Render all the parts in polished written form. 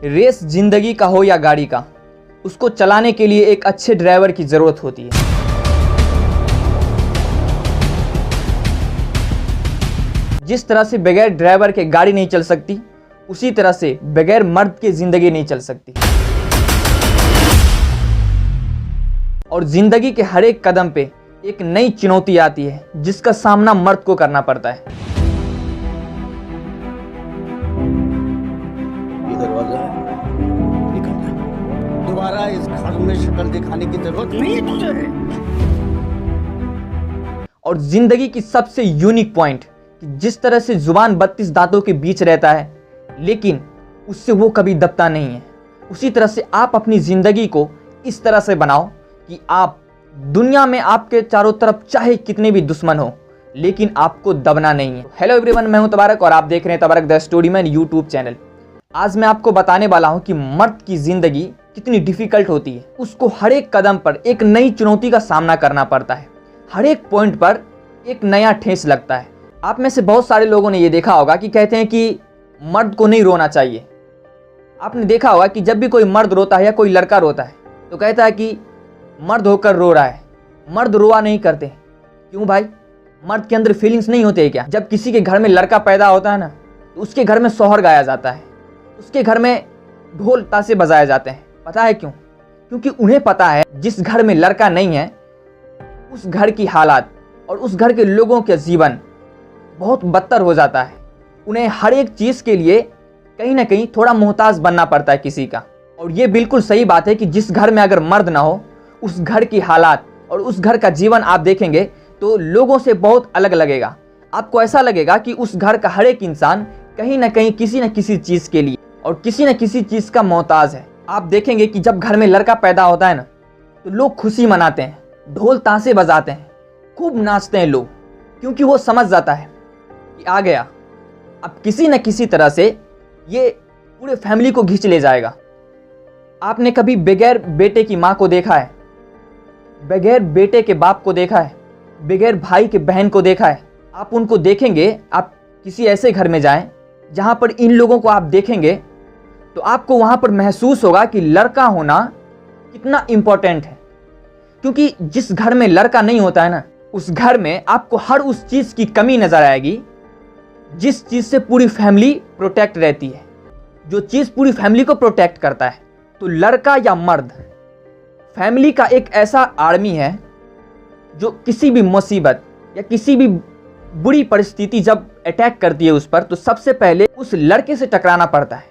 Race जिंदगी का हो या गाड़ी का, उसको चलाने के लिए एक अच्छे ड्राइवर की ज़रूरत होती है। जिस तरह से बगैर ड्राइवर के गाड़ी नहीं चल सकती, उसी तरह से बगैर मर्द की ज़िंदगी नहीं चल सकती। और ज़िंदगी के हर एक कदम पे एक नई चुनौती आती है, जिसका सामना मर्द को करना पड़ता है। दरवाजा है, निकल जा। दोबारा इस घर में शक्ल दिखाने की जरूरत नहीं है तुझे। और जिंदगी की सबसे यूनिक पॉइंट कि जिस तरह से जुबान 32 दांतों के बीच रहता है, लेकिन उससे वो कभी दबता नहीं है, उसी तरह से आप अपनी जिंदगी को इस तरह से बनाओ कि आप दुनिया में आपके चारों तरफ चाहे कितने भी दुश्मन हो, लेकिन आपको दबना नहीं है। हेलो एवरीवन, मैं हूं तबारक और आप देख रहे हैं तबारक the story man YouTube channel. आज मैं आपको बताने वाला हूं कि मर्द की जिंदगी कितनी डिफिकल्ट होती है। उसको हर एक कदम पर एक नई चुनौती का सामना करना पड़ता है। हर एक पॉइंट पर एक नया ठेस लगता है। आप में से बहुत सारे लोगों ने ये देखा होगा कि कहते हैं कि मर्द को नहीं रोना चाहिए। आपने देखा होगा कि जब भी कोई मर्द रोता है या कोई लड़का रोता है तो कहता है कि मर्द होकर रो रहा है, मर्द रोआ नहीं करते। क्यों भाई? मर्द के अंदर फीलिंग्स नहीं होते क्या? जब किसी के घर में लड़का पैदा होता है ना, तो उसके घर में सोहर गाया जाता है, उसके घर में ढोल ताशे बजाए जाते हैं। पता है क्यों? क्योंकि उन्हें पता है जिस घर में लड़का नहीं है, उस घर की हालात और उस घर के लोगों के जीवन बहुत बदतर हो जाता है। उन्हें हर एक चीज़ के लिए कहीं ना कहीं थोड़ा मोहताज बनना पड़ता है किसी का। और ये बिल्कुल सही बात है कि जिस घर में अगर मर्द ना हो, उस घर की हालात और उस घर का जीवन आप देखेंगे तो लोगों से बहुत अलग लगेगा। आपको ऐसा लगेगा कि उस घर का हर एक इंसान कहीं ना कहीं किसी न किसी चीज़ के लिए और किसी न किसी चीज़ का मोहताज है। आप देखेंगे कि जब घर में लड़का पैदा होता है ना, तो लोग खुशी मनाते हैं, ढोल ताशे बजाते हैं, खूब नाचते हैं लोग, क्योंकि वो समझ जाता है कि आ गया, अब किसी न किसी तरह से ये पूरे फैमिली को खींच ले जाएगा। आपने कभी बगैर बेटे की माँ को देखा है? बगैर बेटे के बाप को देखा है? बगैर भाई के बहन को देखा है? आप उनको देखेंगे, आप किसी ऐसे घर में जाएं जहां पर इन लोगों को आप देखेंगे तो आपको वहां पर महसूस होगा कि लड़का होना कितना इंपॉर्टेंट है। क्योंकि जिस घर में लड़का नहीं होता है ना, उस घर में आपको हर उस चीज़ की कमी नजर आएगी जिस चीज़ से पूरी फैमिली प्रोटेक्ट रहती है, जो चीज़ पूरी फैमिली को प्रोटेक्ट करता है। तो लड़का या मर्द फैमिली का एक ऐसा आर्मी है जो किसी भी मुसीबत या किसी भी बुरी परिस्थिति जब अटैक करती है उस पर, तो सबसे पहले उस लड़के से टकराना पड़ता है,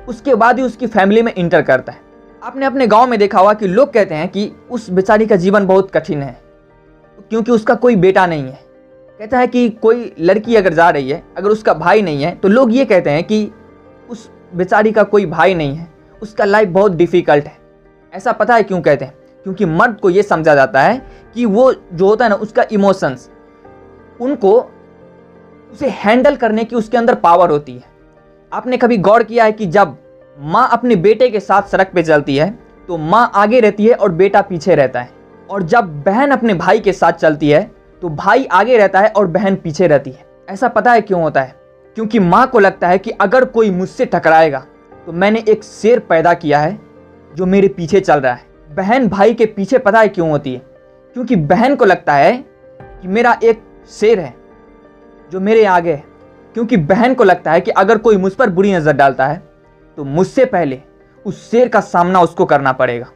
उसके बाद ही उसकी फैमिली में इंटर करता है। आपने अपने गांव में देखा होगा कि लोग कहते हैं कि उस बेचारी का जीवन बहुत कठिन है क्योंकि उसका कोई बेटा नहीं है। कहता है कि कोई लड़की अगर जा रही है, अगर उसका भाई नहीं है, तो लोग ये कहते हैं कि उस बेचारी का कोई भाई नहीं है, उसका लाइफ बहुत डिफ़िकल्ट है। ऐसा पता है क्यों कहते हैं? क्योंकि मर्द को ये समझा जाता है कि वो जो होता है ना, उसका इमोशंस, उनको उसे हैंडल करने की उसके अंदर पावर होती है। आपने कभी गौर किया है कि जब माँ अपने बेटे के साथ सड़क पे चलती है तो माँ आगे रहती है और बेटा पीछे रहता है, और जब बहन अपने भाई के साथ चलती है तो भाई आगे रहता है और बहन पीछे रहती है। ऐसा पता है क्यों होता है? क्योंकि माँ को लगता है कि अगर कोई मुझसे टकराएगा तो मैंने एक शेर पैदा किया है जो मेरे पीछे चल रहा है। बहन भाई के पीछे पता है क्यों होती है? क्योंकि बहन को लगता है कि मेरा एक शेर है जो मेरे आगे है। क्योंकि बहन को लगता है कि अगर कोई मुझ पर बुरी नज़र डालता है तो मुझसे पहले उस शेर का सामना उसको करना पड़ेगा।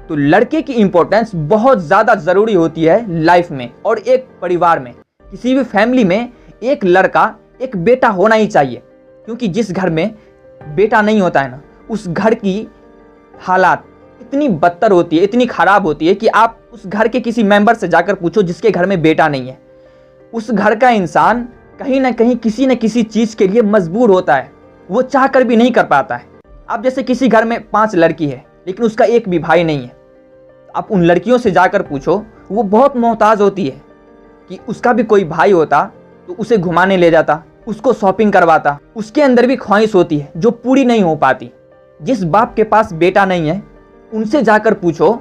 तो लड़के की इंपॉर्टेंस बहुत ज़्यादा ज़रूरी होती है लाइफ में और एक परिवार में। किसी भी फैमिली में एक लड़का, एक बेटा होना ही चाहिए, क्योंकि जिस घर में बेटा नहीं होता है ना, उस घर की हालात इतनी बदतर होती है, इतनी ख़राब होती है कि आप उस घर के किसी मेंबर से जाकर पूछो जिसके घर में बेटा नहीं है, उस घर का इंसान कहीं ना कहीं किसी न किसी चीज़ के लिए मजबूर होता है, वो चाह कर भी नहीं कर पाता है। आप जैसे किसी घर में 5 लड़की है लेकिन उसका एक भी भाई नहीं है, आप उन लड़कियों से जाकर पूछो, वो बहुत मोहताज होती है कि उसका भी कोई भाई होता तो उसे घुमाने ले जाता, उसको शॉपिंग करवाता। उसके अंदर भी ख्वाहिश होती है जो पूरी नहीं हो पाती। जिस बाप के पास बेटा नहीं है, उनसे जाकर पूछो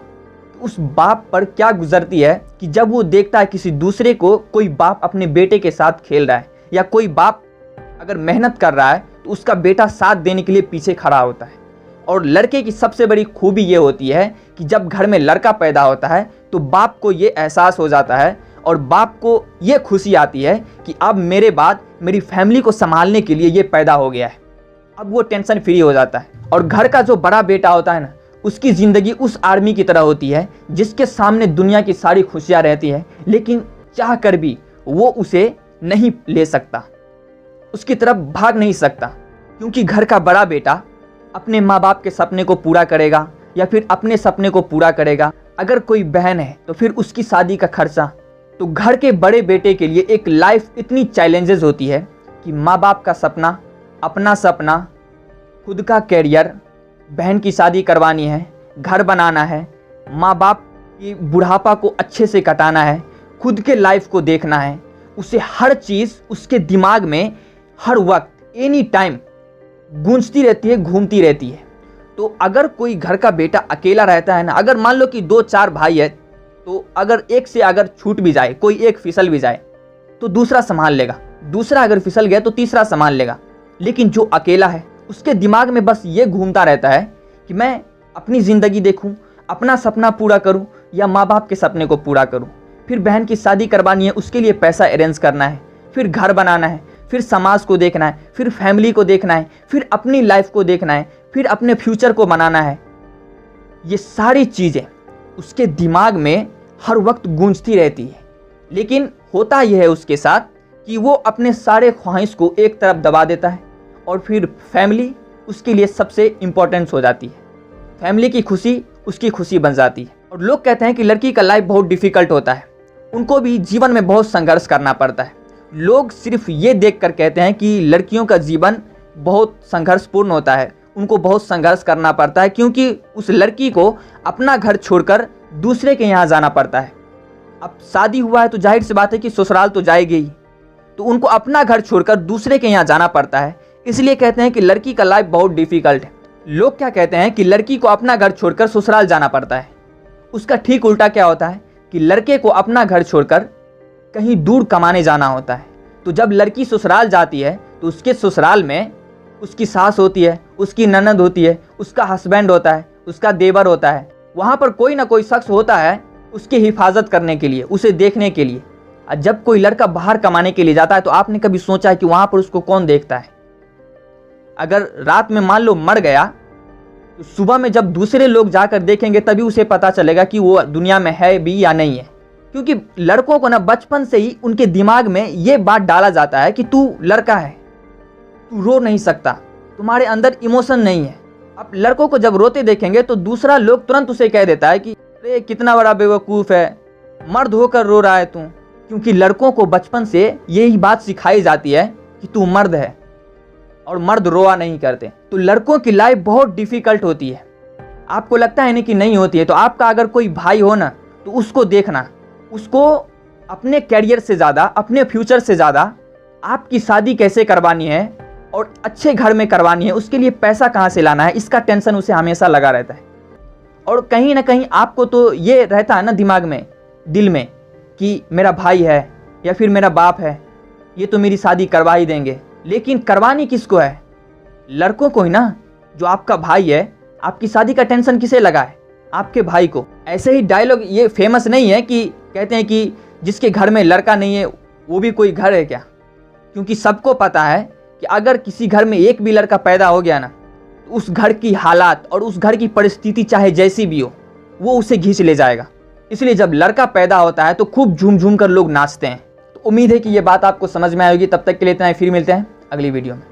उस बाप पर क्या गुजरती है कि जब वो देखता है किसी दूसरे को, कोई बाप अपने बेटे के साथ खेल रहा है, या कोई बाप अगर मेहनत कर रहा है तो उसका बेटा साथ देने के लिए पीछे खड़ा होता है। और लड़के की सबसे बड़ी खूबी ये होती है कि जब घर में लड़का पैदा होता है तो बाप को ये एहसास हो जाता है और बाप को ये खुशी आती है कि अब मेरे बाद मेरी फैमिली को संभालने के लिए ये पैदा हो गया है। अब वो टेंशन फ्री हो जाता है। और घर का जो बड़ा बेटा होता है ना, उसकी ज़िंदगी उस आर्मी की तरह होती है जिसके सामने दुनिया की सारी खुशियाँ रहती है, लेकिन चाह कर भी वो उसे नहीं ले सकता, उसकी तरफ भाग नहीं सकता, क्योंकि घर का बड़ा बेटा अपने माँ बाप के सपने को पूरा करेगा या फिर अपने सपने को पूरा करेगा। अगर कोई बहन है तो फिर उसकी शादी का खर्चा। तो घर के बड़े बेटे के लिए एक लाइफ इतनी चैलेंजेस होती है कि माँ बाप का सपना, अपना सपना, खुद का कैरियर, बहन की शादी करवानी है, घर बनाना है, माँ बाप की बुढ़ापा को अच्छे से कटाना है, खुद के लाइफ को देखना है। उसे हर चीज़ उसके दिमाग में हर वक्त एनी टाइम गूंजती रहती है, घूमती रहती है। तो अगर कोई घर का बेटा अकेला रहता है ना, अगर मान लो कि 2-4 भाई है, तो अगर एक से अगर छूट भी जाए, कोई एक फिसल भी जाए तो दूसरा संभाल लेगा, दूसरा अगर फिसल गया तो तीसरा संभाल लेगा। लेकिन जो अकेला है उसके दिमाग में बस ये घूमता रहता है कि मैं अपनी ज़िंदगी देखूं, अपना सपना पूरा करूं या माँ बाप के सपने को पूरा करूं। फिर बहन की शादी करवानी है, उसके लिए पैसा अरेंज करना है, फिर घर बनाना है, फिर समाज को देखना है, फिर फैमिली को देखना है, फिर अपनी लाइफ को देखना है, फिर अपने फ्यूचर को बनाना है। ये सारी चीज़ें उसके दिमाग में हर वक्त गूंजती रहती है। लेकिन होता यह है उसके साथ कि वो अपने सारे ख्वाहिश को एक तरफ दबा देता है और फिर फैमिली उसके लिए सबसे इम्पोर्टेंस हो जाती है। फैमिली की खुशी उसकी खुशी बन जाती है। और लोग कहते हैं कि लड़की का लाइफ बहुत डिफ़िकल्ट होता है, उनको भी जीवन में बहुत संघर्ष करना पड़ता है। लोग सिर्फ ये देखकर कहते हैं कि लड़कियों का जीवन बहुत संघर्षपूर्ण होता है, उनको बहुत संघर्ष करना पड़ता है, क्योंकि उस लड़की को अपना घर छोड़कर दूसरे के यहाँ जाना पड़ता है। अब शादी हुआ है तो जाहिर सी बात है कि ससुराल तो जाएगी ही, तो उनको अपना घर छोड़कर दूसरे के यहाँ जाना पड़ता है। इसलिए कहते हैं कि लड़की का लाइफ बहुत डिफ़िकल्ट है। लोग क्या कहते हैं कि लड़की को अपना घर छोड़कर ससुराल जाना पड़ता है। उसका ठीक उल्टा क्या होता है कि लड़के को अपना घर छोड़कर कहीं दूर कमाने जाना होता है। तो जब लड़की ससुराल जाती है तो उसके ससुराल में उसकी सास होती है, उसकी ननद होती है, उसका हस्बैंड होता है, उसका देवर होता है। वहाँ पर कोई ना कोई शख्स होता है उसकी हिफाजत करने के लिए, उसे देखने के लिए। और जब कोई लड़का बाहर कमाने के लिए जाता है तो आपने कभी सोचा है कि वहाँ पर उसको कौन देखता है? अगर रात में मान लो मर गया तो सुबह में जब दूसरे लोग जाकर देखेंगे तभी उसे पता चलेगा कि वो दुनिया में है भी या नहीं है। क्योंकि लड़कों को ना बचपन से ही उनके दिमाग में ये बात डाला जाता है कि तू लड़का है, तू रो नहीं सकता, तुम्हारे अंदर इमोशन नहीं है। अब लड़कों को जब रोते देखेंगे तो दूसरा लोग तुरंत उसे कह देता है कि अरे कितना बड़ा बेवकूफ़ है, मर्द होकर रो रहा है तू। क्योंकि लड़कों को बचपन से यही बात सिखाई जाती है कि तू मर्द है और मर्द रोआ नहीं करते। तो लड़कों की लाइफ बहुत डिफ़िकल्ट होती है। आपको लगता है नहीं कि नहीं होती है, तो आपका अगर कोई भाई हो ना तो उसको देखना, उसको अपने कैरियर से ज़्यादा, अपने फ्यूचर से ज़्यादा आपकी शादी कैसे करवानी है और अच्छे घर में करवानी है, उसके लिए पैसा कहाँ से लाना है, इसका टेंशन उसे हमेशा लगा रहता है। और कहीं ना कहीं आपको तो ये रहता है ना दिमाग में, दिल में, कि मेरा भाई है या फिर मेरा बाप है, ये तो मेरी शादी करवा ही देंगे। लेकिन करवानी किसको है? लड़कों को ही ना। जो आपका भाई है, आपकी शादी का टेंशन किसे लगा है? आपके भाई को। ऐसे ही डायलॉग ये फेमस नहीं है कि कहते हैं कि जिसके घर में लड़का नहीं है वो भी कोई घर है क्या? क्योंकि सबको पता है कि अगर किसी घर में एक भी लड़का पैदा हो गया ना तो उस घर की हालात और उस घर की परिस्थिति चाहे जैसी भी हो वो उसे खींच ले जाएगा। इसलिए जब लड़का पैदा होता है तो खूब झूम झूम कर लोग नाचते हैं। तो उम्मीद है कि ये बात आपको समझ में आएगी। तब तक के लिए इतना ही, फिर मिलते हैं अगली वीडियो में।